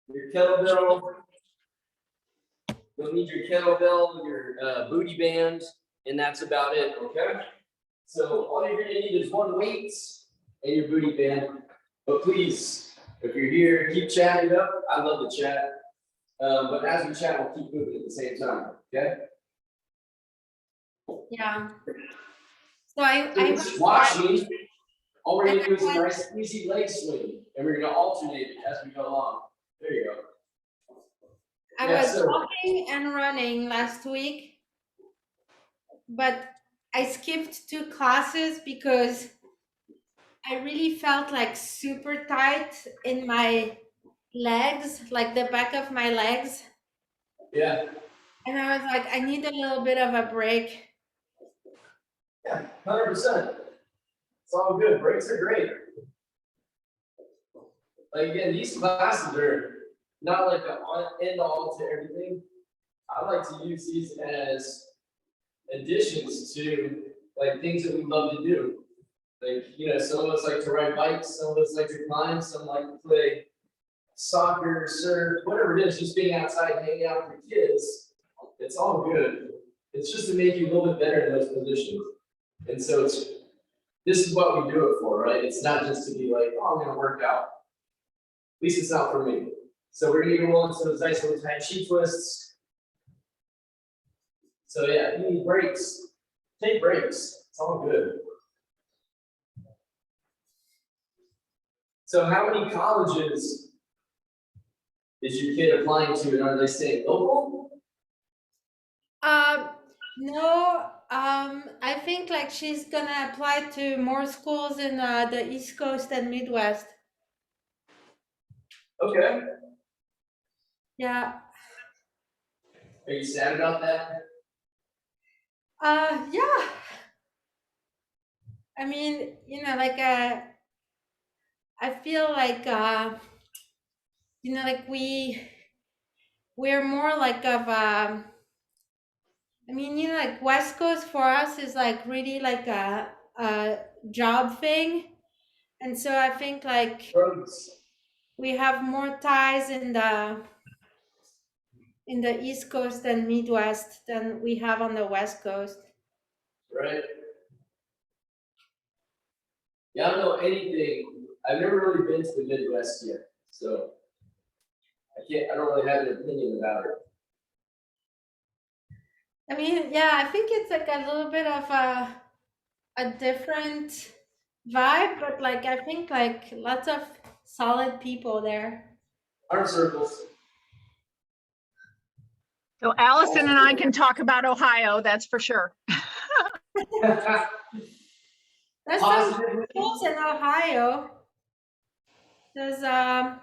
your kettlebell. You'll need your kettlebell, your booty band, and that's about it, okay? So all you're gonna need is one weight and your booty band. But please, if you're here, keep chatting up. I love to chat. But as we chat, we'll keep moving at the same time, okay? Yeah. So I Just watch me. All we're gonna do is a nice easy leg swing, and we're gonna alternate it as we go along. There you go. I was walking and running last week, but I skipped 2 classes because I really felt like super tight in my legs, like the back of my legs. Yeah. And I was like, I need a little bit of a break. Yeah, 100%. It's all good. Breaks are great. Like again, these classes are not like an end all to everything. I like to use these as additions to like things that we love to do. Like, you know, some of us like to ride bikes, some of us like to climb, some like to play soccer, surf, whatever it is, just being outside, hanging out with your kids. It's all good. It's just to make you a little bit better in those positions. And so this is what we do it for, right? It's not just to be like, oh, I'm gonna work out. At least it's not for me. So we're gonna get rolling some of those nice little Tai Chi twists. So yeah, if you need breaks, take breaks. It's all good. So how many colleges is your kid applying to, and are they staying local? No, I think like she's gonna apply to more schools in the East Coast and Midwest. Okay. Yeah. Are you sad about that? Yeah. I mean, you know, like I feel like you know, like we're more like of I mean, you know, like West Coast for us is like really like a job thing. And so I think like Drugs. we have more ties in the East Coast and Midwest than we have on the West Coast. Right? Yeah, I don't know anything. I've never really been to the Midwest yet, so I don't really have an opinion about it. I mean, yeah, I think it's like a little bit of a different vibe, but like I think like lots of solid people there. Our circles. So Allison and I can talk about Ohio, that's for sure. There's some schools in Ohio. There's I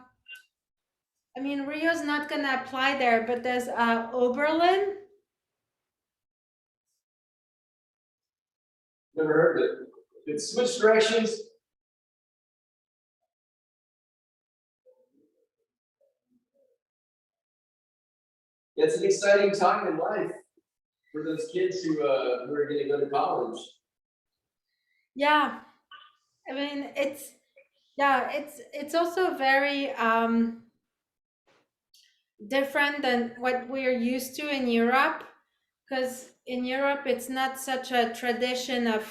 mean Rio's not gonna apply there, but there's Oberlin. Never heard of it. It switched directions. It's an exciting time in life for those kids who are going to go to college. Yeah, I mean it's also very different than what we're used to in Europe, because in Europe it's not such a tradition of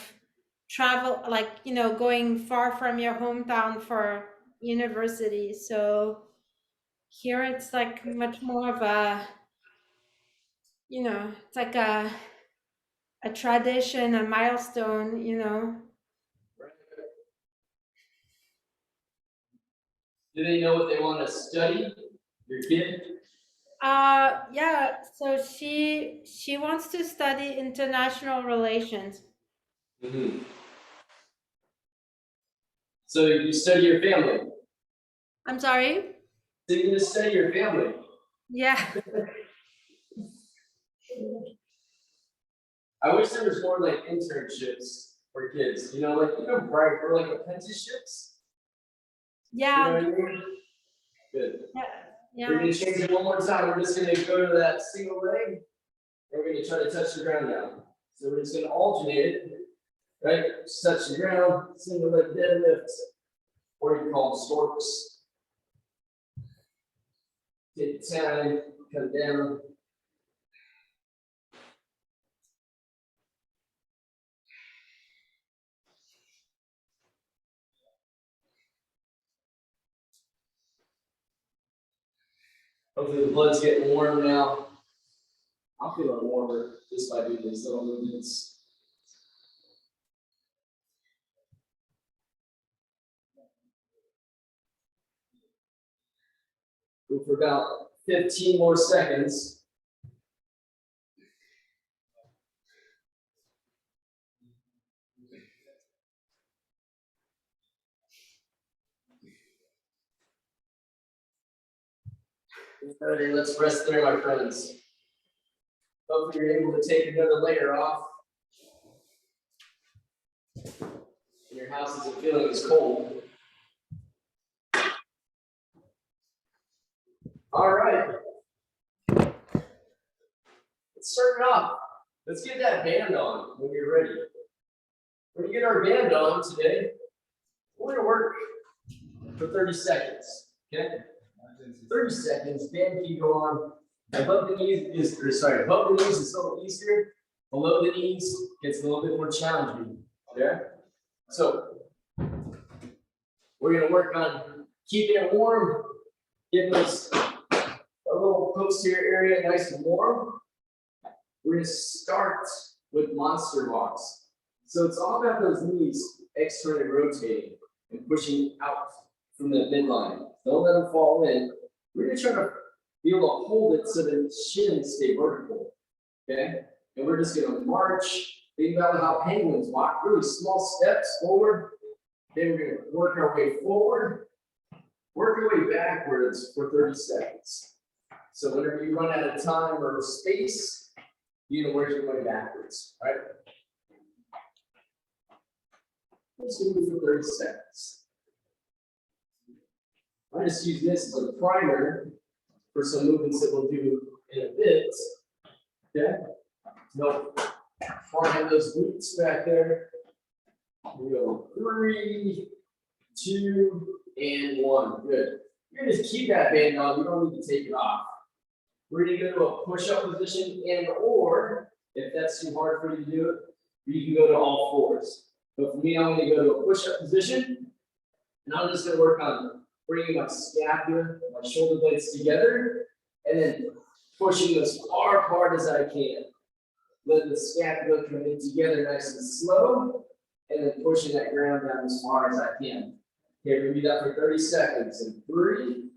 travel, like, you know, going far from your hometown for university. So here it's like much more of a, you know, it's like a tradition, a milestone, you know. Do they know what they want to study? Your kid? Yeah, so she wants to study international relations. Mm-hmm. So you study your family? I'm sorry? So you're going to study your family? Yeah. I wish there was more like internships for kids, you know, like, you know, right, or like apprenticeships. Yeah. You know what I mean? Good. Yeah. We're gonna change it one more time. We're just gonna go to that single leg. And we're gonna try to touch the ground now. So we're just gonna alternate it, right? Just touch the ground, single leg deadlift, or you call them storks. Take time, cut it down. Hopefully the blood's getting warm now. I'm feeling warmer just by doing these little movements. Go for about 15 more seconds. Alrighty, let's rest there, my friends. Hopefully you're able to take another layer off. And your house isn't feeling as cold. All right. Let's start it off. Let's get that band on when you're ready. When you get our band on today, we're gonna work for 30 seconds, okay? 30 seconds, band can go on. Above the knees is a little easier. Below the knees gets a little bit more challenging, okay? So, we're gonna work on keeping it warm, getting this a little posterior area nice and warm. We're gonna start with monster walks. So it's all about those knees externally rotating and pushing out from the midline. Don't let them fall in. We're gonna try to be able to hold it so the shins stay vertical. Okay? And we're just gonna march. Think about how penguins walk, really small steps forward. Then we're gonna work our way forward, work our way backwards for 30 seconds. So whenever you run out of time or space, you're gonna work your way backwards, right? Just gonna do for 30 seconds. I just use this as a primer for some movements that we'll do in a bit. Okay? No, have those glutes back there. We go 3, 2, and 1. Good. You're gonna just keep that band on. You don't need to take it off. We're gonna go to a push-up position, and or if that's too hard for you to do it, you can go to all fours. But for me, I'm gonna go to a push-up position, and I'm just gonna work on bringing my scapula, my shoulder blades together, and then pushing as far apart as I can. Let the scapula come in together nice and slow, and then pushing that ground down as far as I can. Okay, we're gonna do that for 30 seconds. In 3,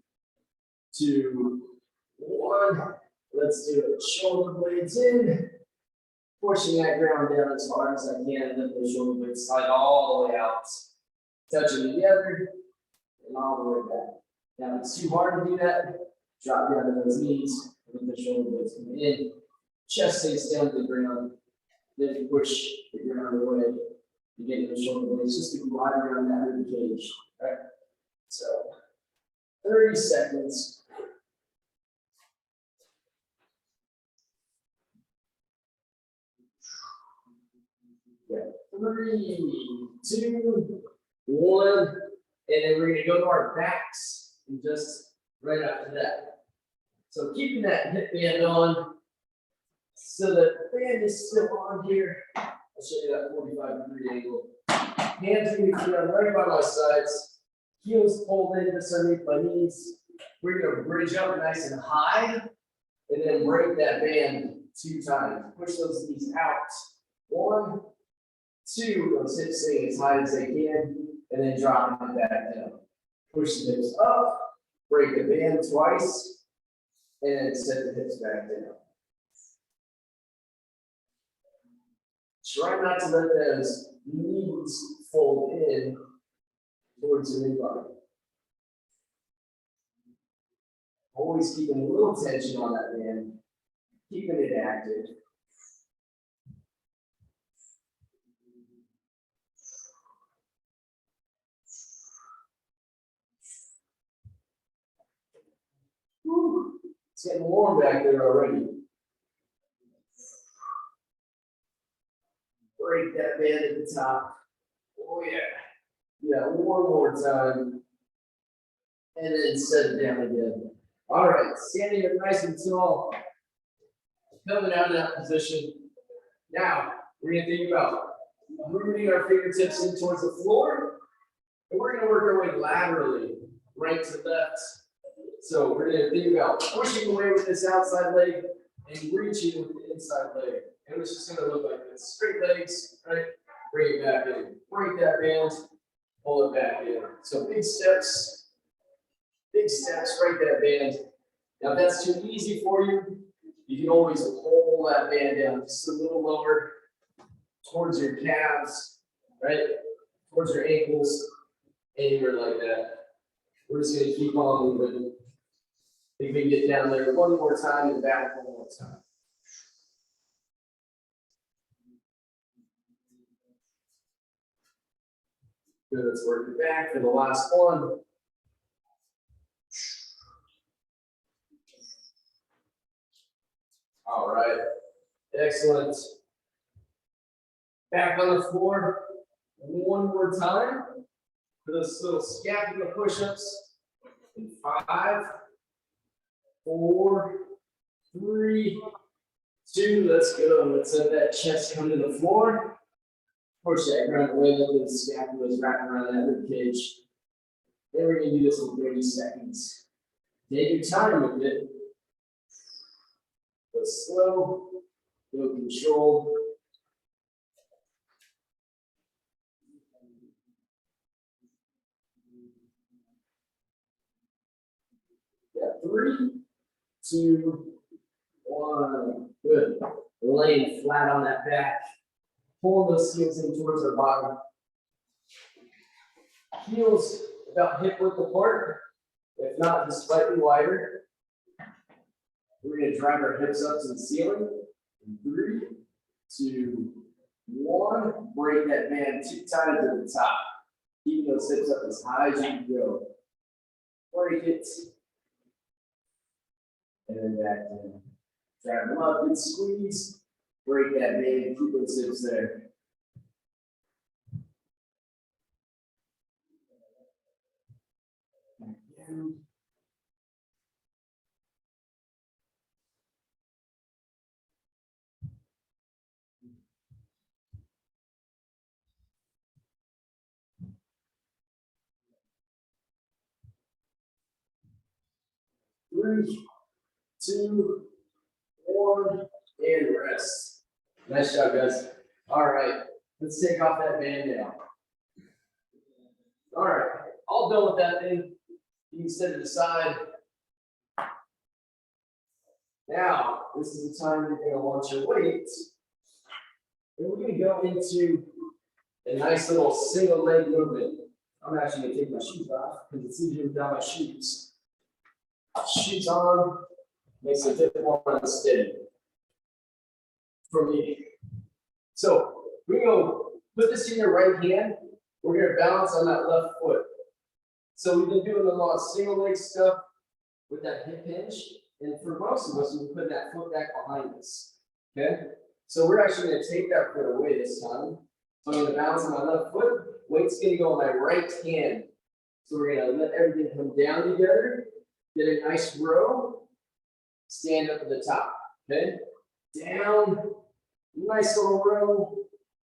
2, 1. Let's do it. Shoulder blades in, pushing that ground down as far as I can, and then the shoulder blades slide all the way out. Touching together, and all the way back. Now, if it's too hard to do that, drop down to those knees, and let the shoulder blades come in. Chest stays down to the ground. Then you push the ground away. You get the shoulder blades just to glide around that rib cage. All right. So 30 seconds. Yeah. 3, 2, 1. And then we're gonna go to our backs and just right after that. So keeping that hip band on. So the band is still on here. I'll show you that 45-degree angle. Hands are going to be right by my sides. Heels pulled in just underneath my knees. We're going to bridge up nice and high, and then break that band 2 times. Push those knees out. 1, 2. Those hips staying as high as they can, and then dropping it back down. Push the hips up, break the band twice, and then set the hips back down. Try not to let those knees fold in towards the midline. Always keeping a little tension on that band, keeping it active. Whew. It's getting warm back there already. Break that band at the top. Oh yeah. Yeah, one more time. And then set it down again. All right, standing up nice and tall. Coming out of that position. Now, we're gonna think about rooting our fingertips in towards the floor. And we're gonna work our way laterally, right to left. So we're gonna think about pushing away with this outside leg and reaching with the inside leg. And it's just gonna look like this. Straight legs, right? Bring it back in. Break that band, pull it back in. So big steps, break that band. Now, if that's too easy for you, you can always pull that band down just a little lower towards your calves, right? Towards your ankles, anywhere like that. We're just gonna keep on moving. I think we can get down there one more time and back one more time. Good, let's work it back for the last one. All right, excellent. Back on the floor one more time for those little scapula push-ups. In 5, 4, 3, 2, let's go. Let's have that chest come to the floor. Push that ground away, let the scapulas wrap around that rib cage. Then we're gonna do this in 30 seconds. Take your time with it. Go slow, go controlled. Yeah, 3, 2, 1. Good. Laying flat on that back. Pull those heels in towards our bottom. Heels about hip width apart, if not just slightly wider. We're going to drive our hips up to the ceiling. 3, 2, 1. Break that band too tight to the top. Keep those hips up as high as you can go. Break it. And then back down. Drive them up and squeeze. Break that band. Keep those hips there. Back down. Three, 2, 1, and rest. Nice job, guys. All right, let's take off that band now. All right, all done with that thing. You can set it aside. Now, this is the time you're going to launch your weights. And we're going to go into a nice little single leg movement. I'm actually going to take my shoes off because it's easier without my shoes. Shoes on makes it a bit more unsteady for me. So we go put this in your right hand. We're going to balance on that left foot. So we've been doing a lot of single leg stuff with that hip hinge. And for most of us, we put that foot back behind us. Okay? So we're actually going to take that foot away this time. So I'm going to balance on my left foot. Weight's going to go on my right hand. So we're going to let everything come down together. Get a nice row. Stand up at the top. Okay? Down. Nice little row.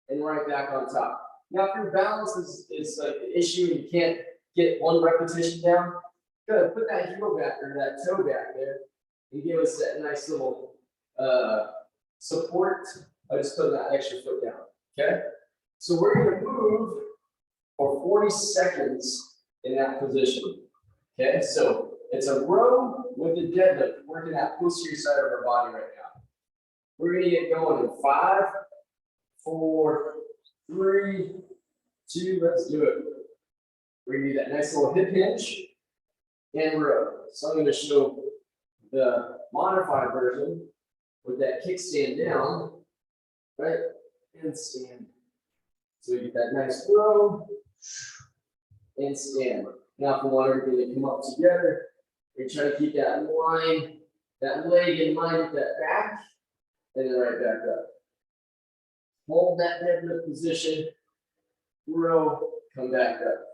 And right back on top. Now, if your balance is like the issue and you can't get one repetition down, go ahead, put that heel back or that toe back there and give us that nice little support. I just put that extra foot down. Okay? So we're going to move for 40 seconds in that position. Okay? So it's a row with a deadlift, working that posterior side of our body right now. We're going to get going in 5, 4, 3, 2, let's do it. We're going to do that nice little hip hinge and row. So I'm going to show the modified version with that kickstand down, right, and stand. So we get that nice row and stand. Now if we want everything to come up together, we try to keep that line, that leg in line with that back, and then right back up. Hold that deadlift position, row, come back up.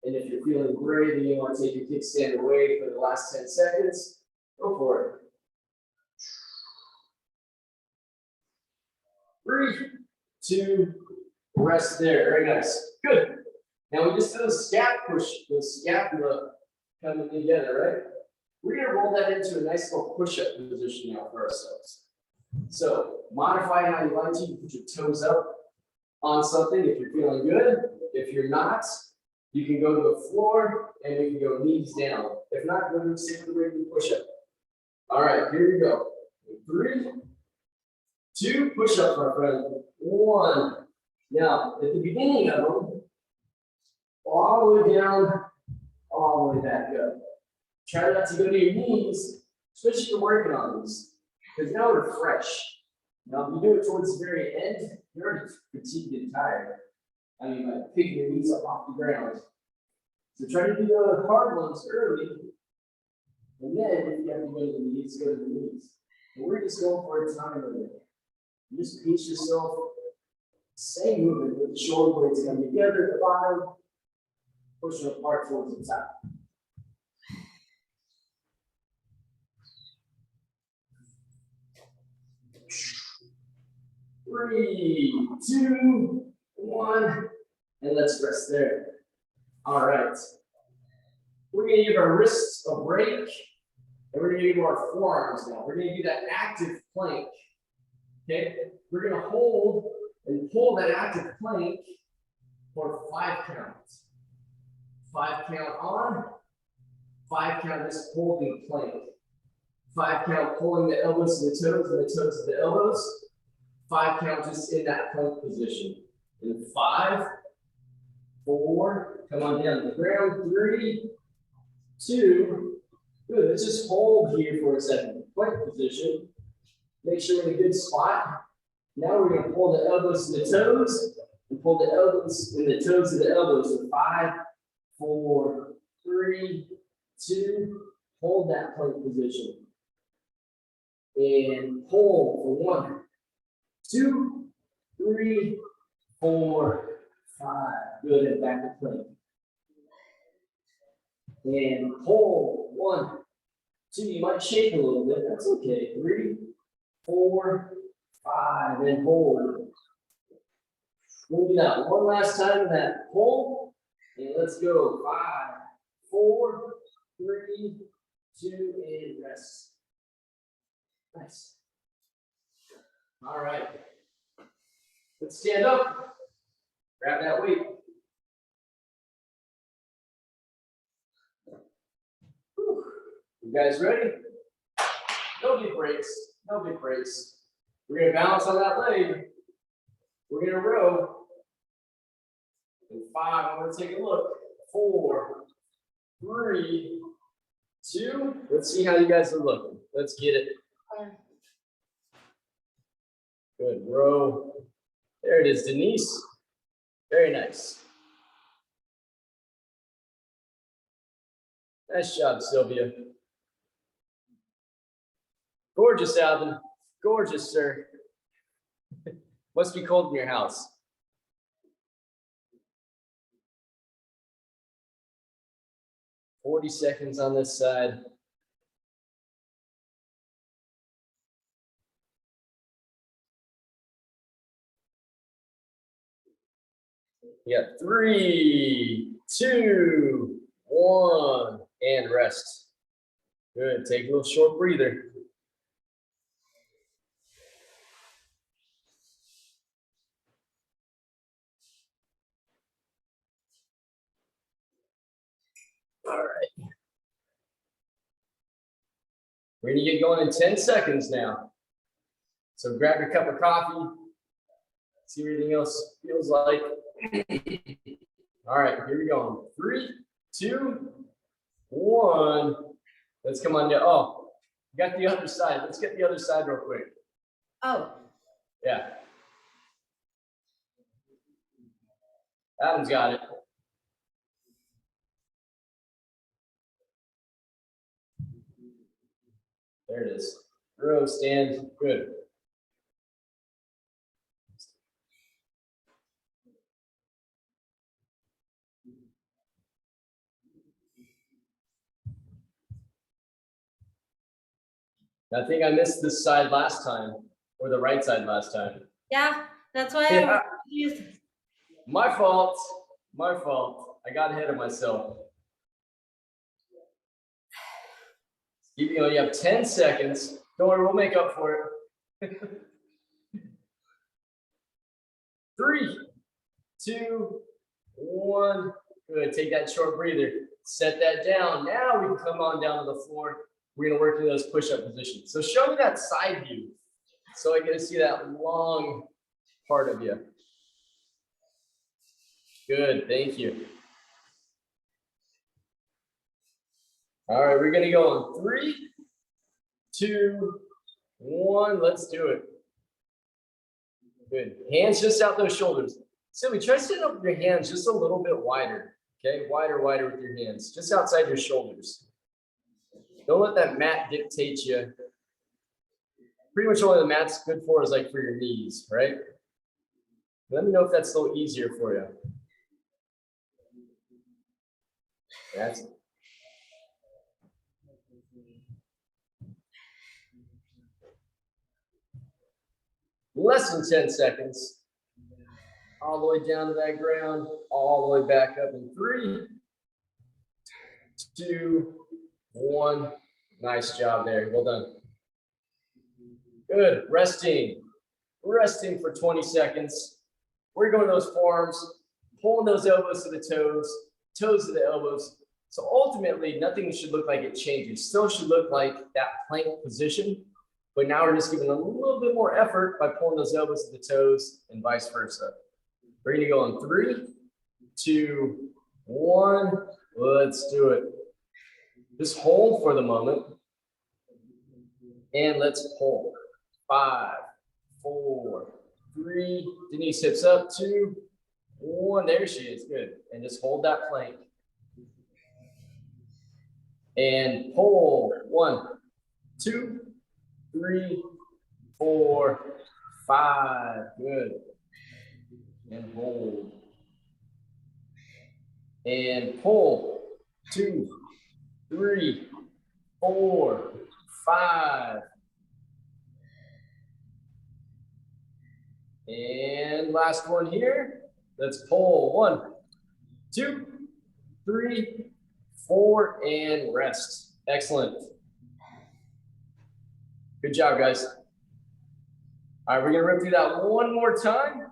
And if you're feeling great and you want to take your kickstand away for the last 10 seconds, go for it. 3, 2, rest there. Very nice. Good. Now we just did a scap push, the scapula coming together, right? We're going to roll that into a nice little push-up position now for ourselves. So modify it how you like to. You put your toes up on something if you're feeling good. If you're not, you can go to the floor and we can go knees down. If not, go to a single regular push-up. All right, here we go. 3, 2, push-up, my friend. 1. Now, at the beginning of them, all the way down, all the way back up. Try not to go to your knees, especially if you're working on these, because now we're fresh. Now, if you do it towards the very end, you're already fatigued and tired. I mean, like picking your knees up off the ground. So try to do the hard ones early, and then if you have to go to the knees, go to the knees. And we're just going for a time limit. You just pace yourself. Same movement with the shoulder blades coming together at the bottom, pushing apart towards the top. Three, 2, 1, and let's rest there. All right. We're going to give our wrists a break, and we're going to give our forearms now. We're going to do that active plank. Okay? We're going to hold and pull that active plank for 5 counts. 5 count on, 5 count just holding plank. 5 count pulling the elbows to the toes and the toes to the elbows. 5 count just in that plank position. And 5, 4, come on down to the ground. 3, 2, good. Let's just hold here for a second. Plank position. Make sure we're in a good spot. Now we're going to pull the elbows to the toes and pull the elbows and the toes to the elbows. So 5, 4, 3, 2, hold that plank position. And pull for 1, 2, 3, 4, 5. Good, and back to plank. And pull 1, 2. You might shake a little bit. That's okay. 3, 4, 5, and hold. We'll do that one last time in that pull. And let's go. 5, 4, 3, 2, and rest. Nice. All right. Let's stand up. Grab that weight. Whew. You guys ready? No big breaks. No big breaks. We're going to balance on that leg. We're going to row. And 5, I'm going to take a look. 4, 3, 2. Let's see how you guys are looking. Let's get it. Good. Row. There it is, Denise. Very nice. Nice job, Sylvia. Gorgeous, Alvin. Gorgeous, sir. Must be cold in your house. "40 seconds on this side. Yeah, 3, 2, 1, and rest. Good. Take a little short breather. All right. We're going to get going in 10 seconds now. So grab your cup of coffee. See what everything else feels like. All right, here we go. 3, 2, 1. Let's come on down. Oh, you got the other side. Let's get the other side real quick. Oh, Yeah. Adam's got it. There it is. Row, stand, good. I think I missed this side last time, or the right side last time. Yeah, that's why I Yeah. was confused. My fault, my fault. I got ahead of myself. You have 10 seconds. Don't worry, we'll make up for it. 3, 2, 1. Good, take that short breather. Set that down. Now we can come on down to the floor. We're gonna work in those push-up positions. So show me that side view so I get to see that long part of you. Good, thank you. All right, we're gonna go on 3, 2, 1. Let's do it. Good. Hands just out those shoulders. Silly, try sitting up with your hands just a little bit wider. Okay, wider with your hands, just outside your shoulders. Don't let that mat dictate you. Pretty much all the mat's good for is like for your knees, right? Let me know if that's a little easier for you. That's it. Less than 10 seconds. All the way down to that ground, all the way back up in 3, 2, 1. Nice job there. Well done. Good. Resting for 20 seconds. We're going to those forearms, pulling those elbows to the toes, toes to the elbows. So ultimately, nothing should look like it changes. Still should look like that plank position, but now we're just giving a little bit more effort by pulling those elbows to the toes and vice versa. We're going to go on 3, 2, 1. Let's do it. Just hold for the moment. And let's pull. 5, 4, 3. Denise, hips up. 2, 1. There she is. Good. And just hold that plank. And pull. 1, 2, 3, 4, 5. Good. And hold. And pull. 2, 3, 4, 5. And last one here. Let's pull. 1, 2, 3, 4, and rest. Excellent. Good job, guys. All right, we're gonna run through that one more time.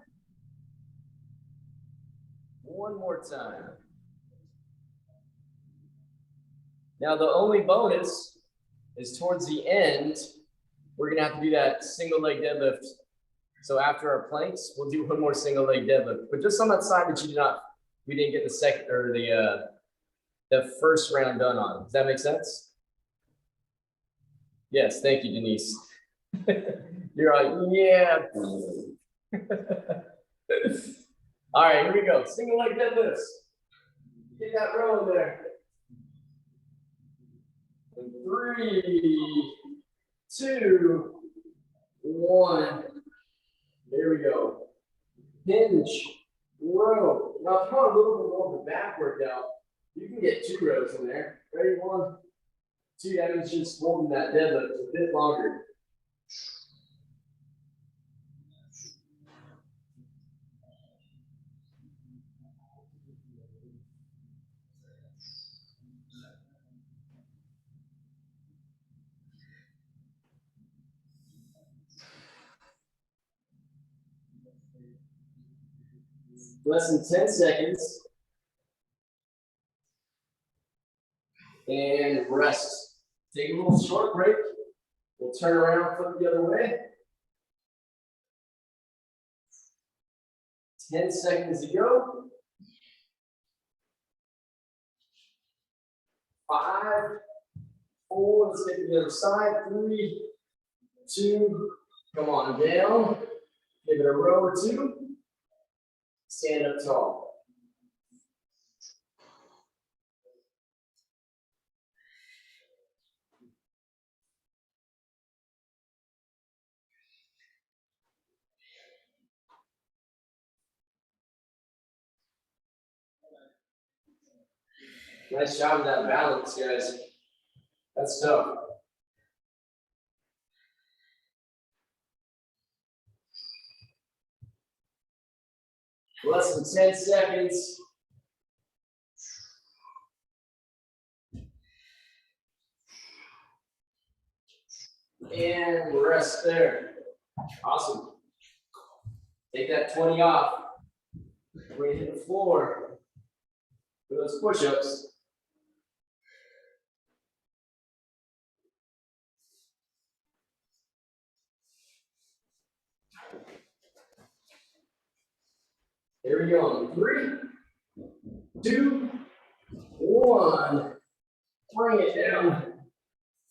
One more time. Now, the only bonus is towards the end, we're gonna have to do that single leg deadlift. So after our planks, we'll do one more single leg deadlift. But just on that side that we didn't get the second or the first round done on. Does that make sense? Yes, thank you, Denise. You're like, yeah. All right, here we go. Single leg deadlifts. Get that row there. 3, 2, 1. There we go. Hinge, row. Now, if you want a little bit more of a back workout, you can get 2 rows in there. Ready? 1, 2. That means just holding that deadlift a bit longer. Less than 10 seconds. And rest. Take a little short break. We'll turn around, flip the other way. 10 seconds to go. 5, 4, let's get to the other side. 3, 2, come on down. Give it a row or 2. Stand up tall. Nice job with that balance, guys. That's tough. Less than 10 seconds. And rest there. Awesome. Take that 20 off. We're gonna hit the floor for those push-ups. Here we go. 3, 2, 1. Bring it down.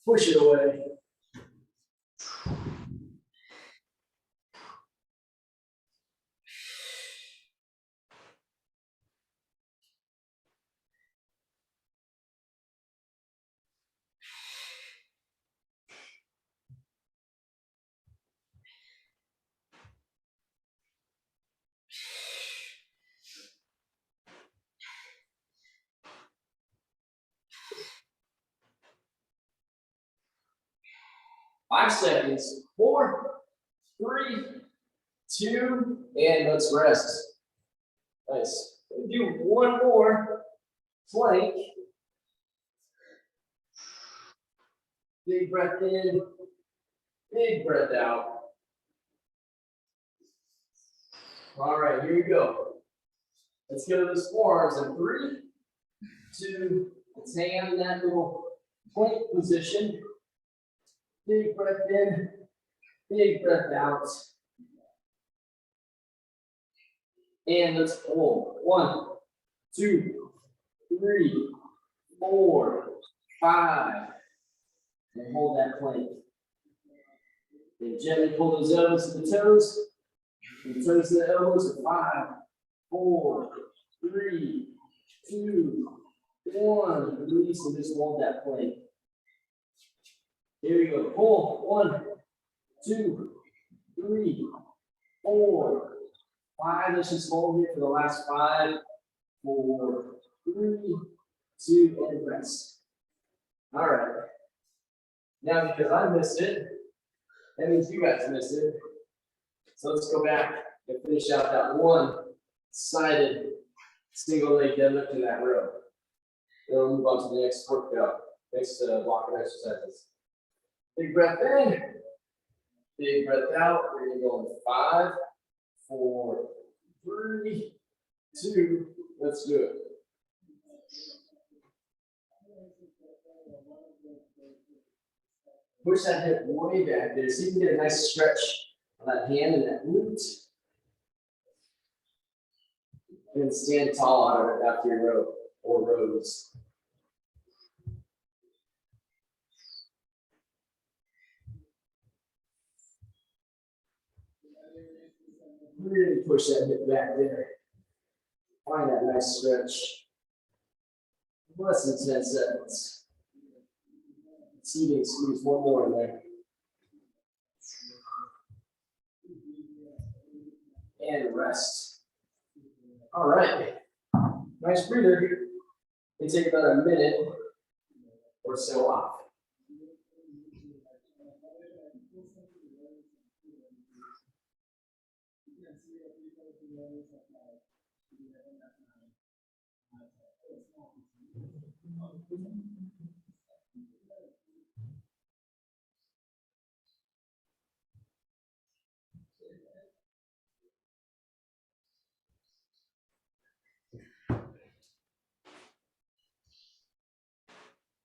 Push it away. Five seconds. 4, 3, 2, and let's rest. Nice. We'll do one more plank. Big breath in, big breath out. All right, here we go. Let's go to those forearms in 3, 2, let's hang out in that little plank position. Big breath in, big breath out. And let's pull. 1, 2, 3, 4, 5. And hold that plank. And gently pull those elbows to the toes. And toes to the elbows at 5, 4, 3, 2, 1. Release and just hold that plank. Here we go. Pull. 1, 2, 3, 4, 5. Let's just hold here for the last 5, 4, 3, 2, and rest. All right. Now, because I missed it, that means you guys missed it. So let's go back and finish out that one-sided single leg deadlift in that row. Then we'll move on to the next workout, next block of exercises. Big breath in, big breath out. We're gonna go in 5, 4, 3, 2. Let's do it. Push that hip way back there so you can get a nice stretch on that hand and that glute. And then stand tall out of it after your row or rows. Really push that hip back there. Find that nice stretch. Less than 10 seconds. See if you can squeeze one more in there. And rest. All right. Nice breather. It take about a minute or so off.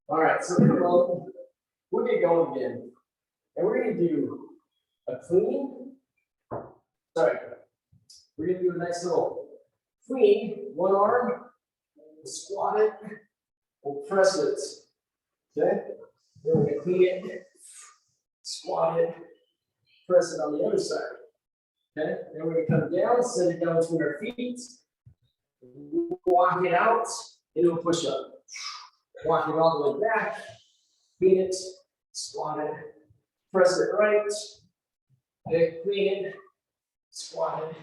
All right, so we'll get going again. And we're gonna do a clean, we're gonna do a nice little clean, one arm, we'll squat it, we'll press it, okay? Then we're gonna clean it, squat it, press it on the other side, okay? Then we're gonna come down, set it down between our feet, walk it out into a push-up. Walk it all the way back, clean it, squat it, press it right, then clean it, squat it,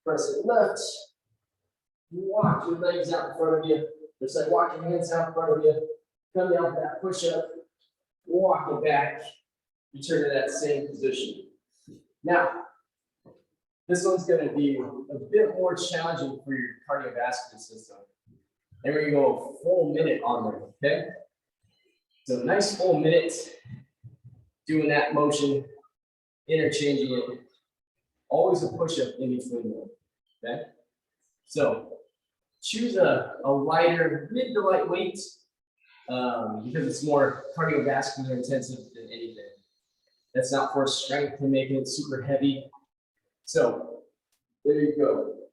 press it left, walk your legs out in front of you, just like walk your hands out in front of you, come down to that push-up, walk it back, return to that same position. Now, This one's gonna be a bit more challenging for your cardiovascular system. And we're gonna go a full minute on them, okay? So nice full minute, doing that motion, interchanging it. Always a push-up in between them, okay? So choose a lighter, mid to lightweight, because it's more cardiovascular intensive than anything. That's not for strength and making it super heavy. So there you go.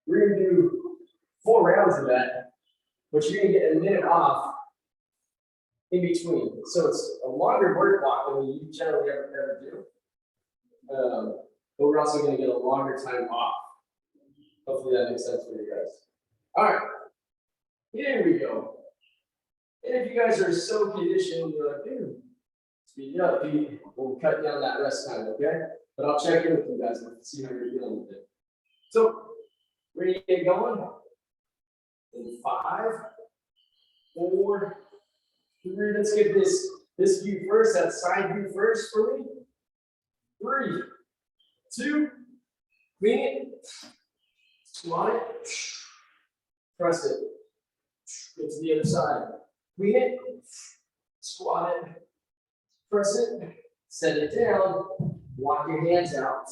We're gonna do 4 rounds of that, but you're gonna get a minute off in between. So it's a longer work block than you generally ever do. But we're also gonna get a longer time off. Hopefully that makes sense for you guys. All right, here we go. And if you guys are so conditioned, you're like, dude, speed it up, Pete. We'll cut down that rest time, okay? But I'll check in with you guys and see how you're feeling with it. So, ready to get going? In 5, 4, 3. Let's get this view first, that side view first for me. 3, 2, clean it, squat it, press it, get to the other side, clean it, squat it, press it, set it down, walk your hands out,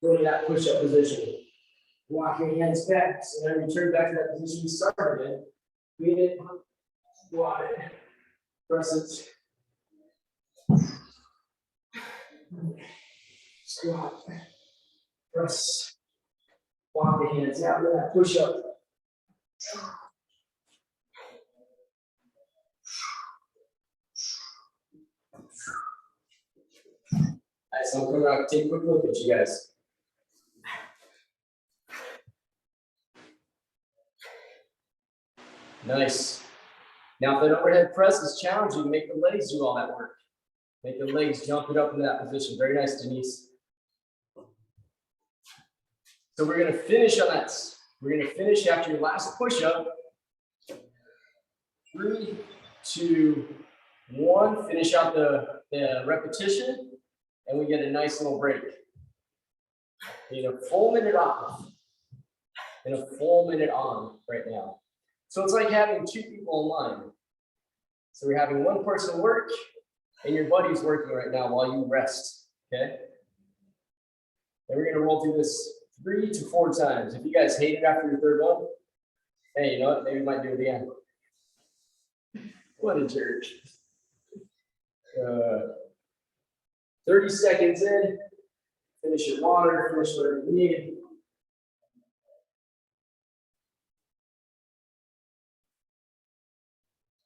go to that push-up position, walk your hands back, so then return back to that position you started in, clean it, squat it, press it, squat, press, walk the hands out with that push up. Alright, so I'm coming out, take a quick look at you guys. Nice. Now, if that overhead press is challenging, make the legs do all that work. Make the legs jump it up into that position. Very nice, Denise. So we're gonna finish on that. We're gonna finish after your last push-up. 3, 2, 1. Finish out the repetition, and we get a nice little break. Need a full minute off and a full minute on right now. So it's like having 2 people online. So we're having one person work, and your buddy's working right now while you rest. Okay. And we're gonna roll through this 3 to 4 times. If you guys hate it after your 3rd one, hey, you know what? Maybe we might do it again. What a jerk. 30 seconds in, finish your water, finish whatever you need.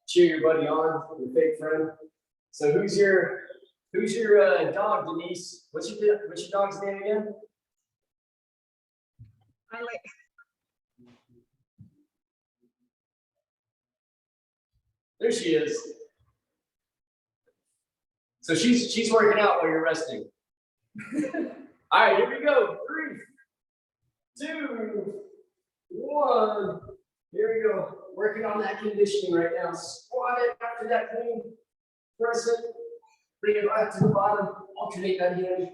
Cheer your buddy on, your fake friend. So who's your dog, Denise? What's your dog's name again? I like, There she is. So she's working out while you're resting. All right, here we go. 3, 2, 1. Here we go. Working on that conditioning right now. Squat it after that clean. Press it. Bring it right to the bottom. Alternate that hand.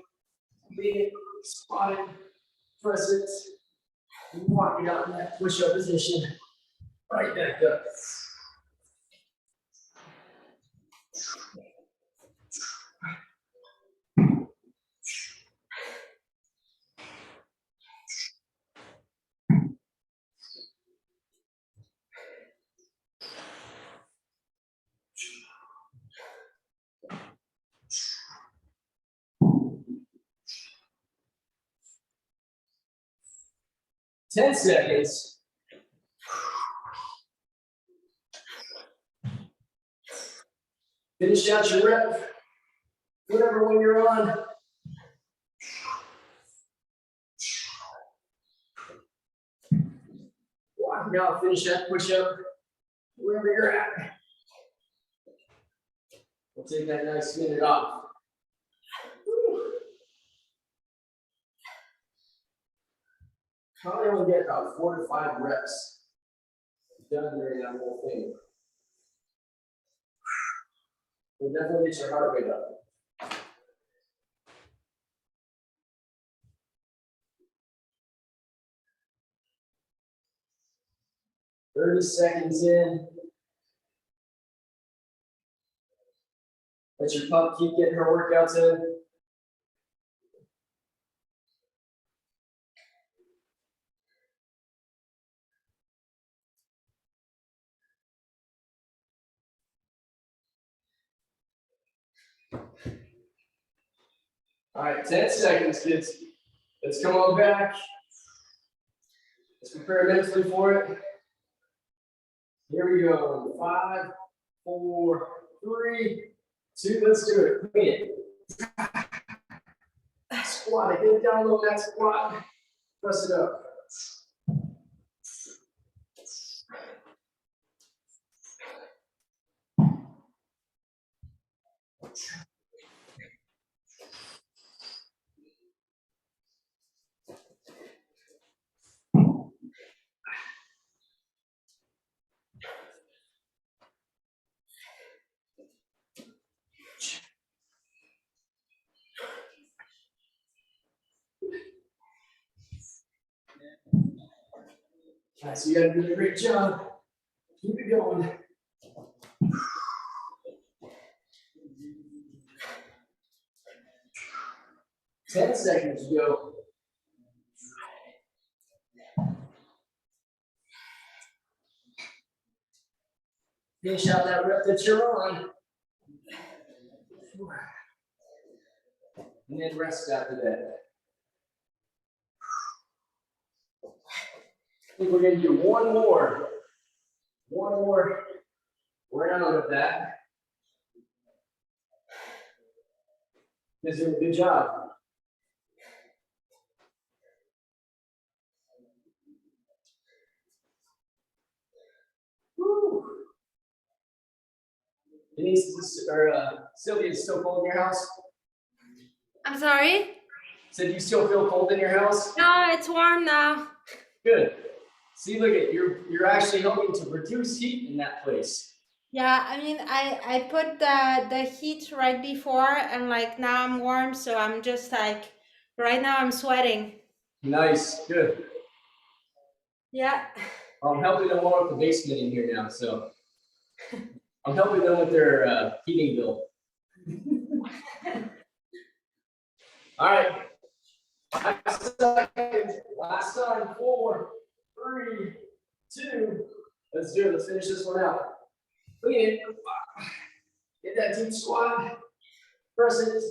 Clean it. Squat it. Press it. And walk it out in that push-up position. Right back up. Ten seconds. Finish out your rep. Whatever one you're on. Walk it out, finish that push-up. Wherever you're at. We'll take that nice minute off. Probably only get about 4 to 5 reps done during that whole thing. We'll definitely get your heart rate up. 30 seconds in. Let your pup keep getting her workouts in. All right, 10 seconds, kids. Let's come on back. Let's prepare mentally for it. Here we go. 5, 4, 3, 2. Let's do it. Bring it. Squat it. Get down low that squat. Press it up. Nice, you guys did a great job. Keep it going. Ten seconds to go. Finish out that rep that you're on. And then rest after that. I think we're going to do one more round of that. You guys doing a good job. Woo. Denise, Sylvia, is it still cold in your house? I'm sorry? Said you still feel cold in your house? No, it's warm now. Good. See, look at you're actually helping to reduce heat in that place. Yeah, I mean, I put the heat right before, and like now I'm warm, so I'm just like, right now I'm sweating. Nice, good. Yeah. I'm helping them warm up the basement in here now, so I'm helping them with their heating bill. All right. Last time. 4, 3, 2. Let's do it. Let's finish this one out. Look at it. Get that deep squat. Press it.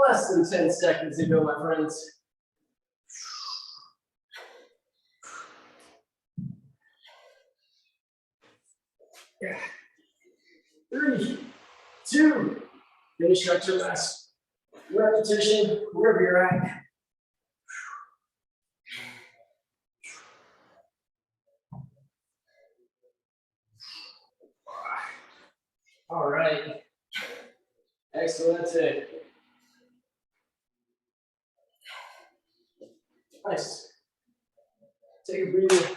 Less than 10 seconds to go, my friends. Yeah. 3, 2. Finish out your last repetition, wherever you're at. All right. Excellent. That's it. Nice. Take a breather.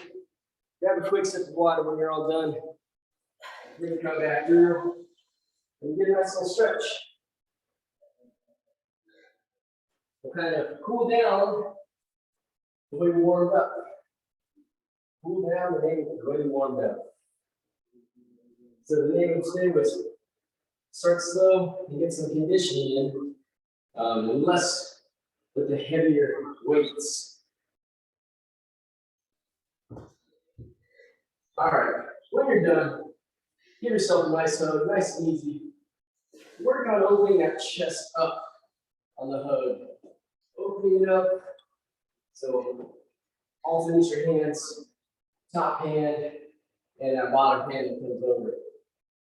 Grab a quick sip of water when you're all done. We're going to come back through and get a nice little stretch. We'll kind of cool down the way we warmed up. Cool down the way we warmed up. So the name of today was start slow and get some conditioning in, and less with the heavier weights. All right, when you're done, give yourself a nice hug, nice and easy. Work on opening that chest up on the hug. Opening it up. So alternate your hands, top hand, and that bottom handle comes over.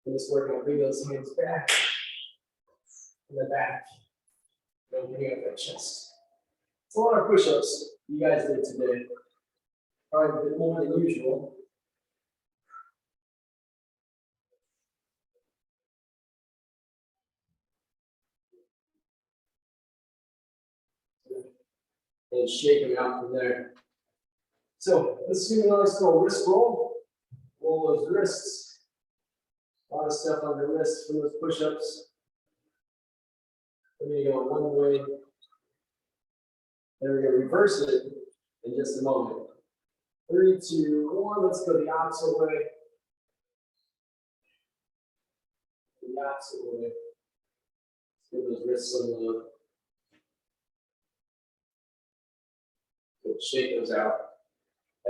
And just working on bring those hands back, in the back, opening up that chest. It's a lot of push-ups you guys did today. Probably a bit more than usual. And shake them out from there. So let's do a nice little wrist roll. Roll those wrists. A lot of stuff on the wrist from those push-ups. We're gonna go one way. Then we're gonna reverse it in just a moment. 3, 2, 1. Let's go the opposite way. The opposite way. Let's give those wrists some love. Good. Shake those out.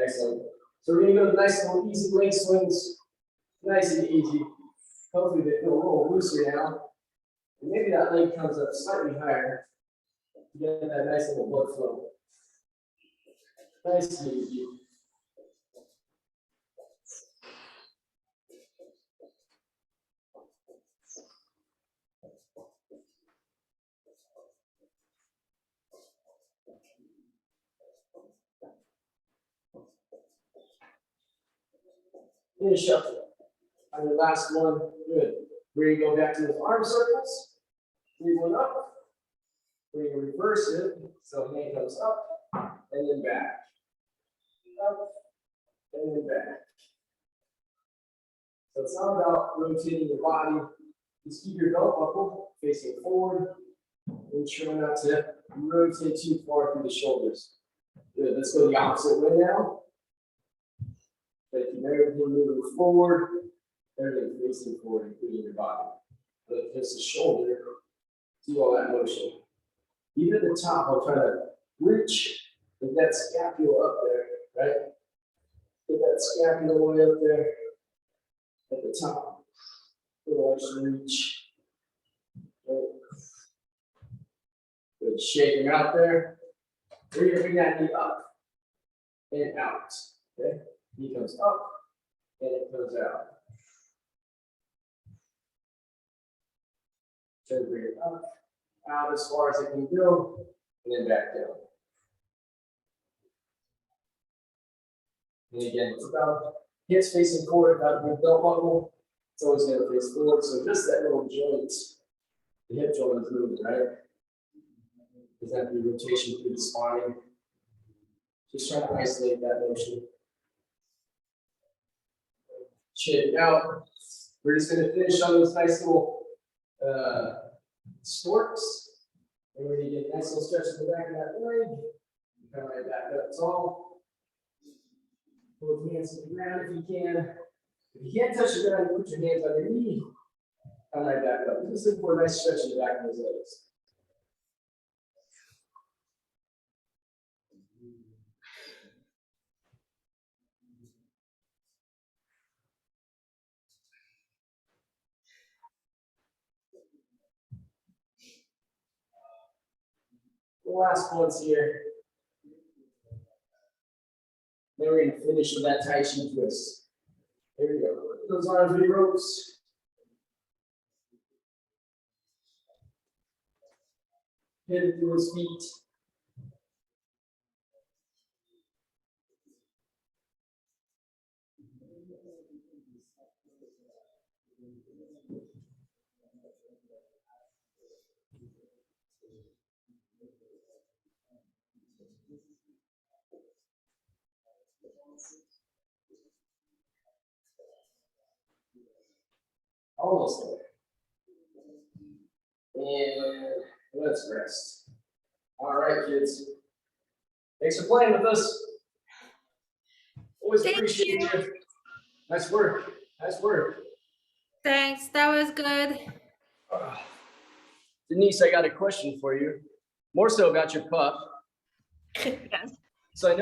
Excellent. So we're gonna go to nice little easy leg swings. Nice and easy. Hopefully they feel a little looser now. And maybe that leg comes up slightly higher to get that nice little blood flow. Nice and easy. Finish up on your last one. Good. We're gonna go back to those arm circles. Leave one up. We're gonna reverse it. So hand comes up and then back. Up and then back. So it's not about rotating your body. Just keep your belt buckle facing forward and try not to rotate too far through the shoulders. Good. Let's go the opposite way now. Taking everything moving forward, everything facing forward, including your body. But just the shoulder, do all that motion. Even at the top, I'll try to reach with that scapula up there, right? Get that scapula way up there at the top. Little extra reach. Good, shake them out there. We're gonna bring that knee up and out, okay? Knee comes up and it comes out. Try to bring it up, out as far as it can go, and then back down. And again, it's about hips facing forward, about your belt buckle. It's always going to face forward. So just that little joint, the hip joint is moving, right? Does that be rotation through the spine? Just trying to isolate that motion. Shake it out. We're just going to finish on those nice little storks. And we're going to get a nice little stretch in the back of that leg. Come right back up tall. Both hands to the ground if you can. If you can't touch the ground, put your hands on your knee. Come right back up. Just look for a nice stretch in the back of those legs. The last one's here. Then we're going to finish with that Tai Chi twist. Here we go. Those arms be ropes. Pivot through his feet. Almost there. And let's rest. All right, kids. Thanks for playing with us. Always Thank appreciate you. Nice work. Nice work. Thanks, that was good. Denise, I got a question for you. More so about your pup. Yes. So I know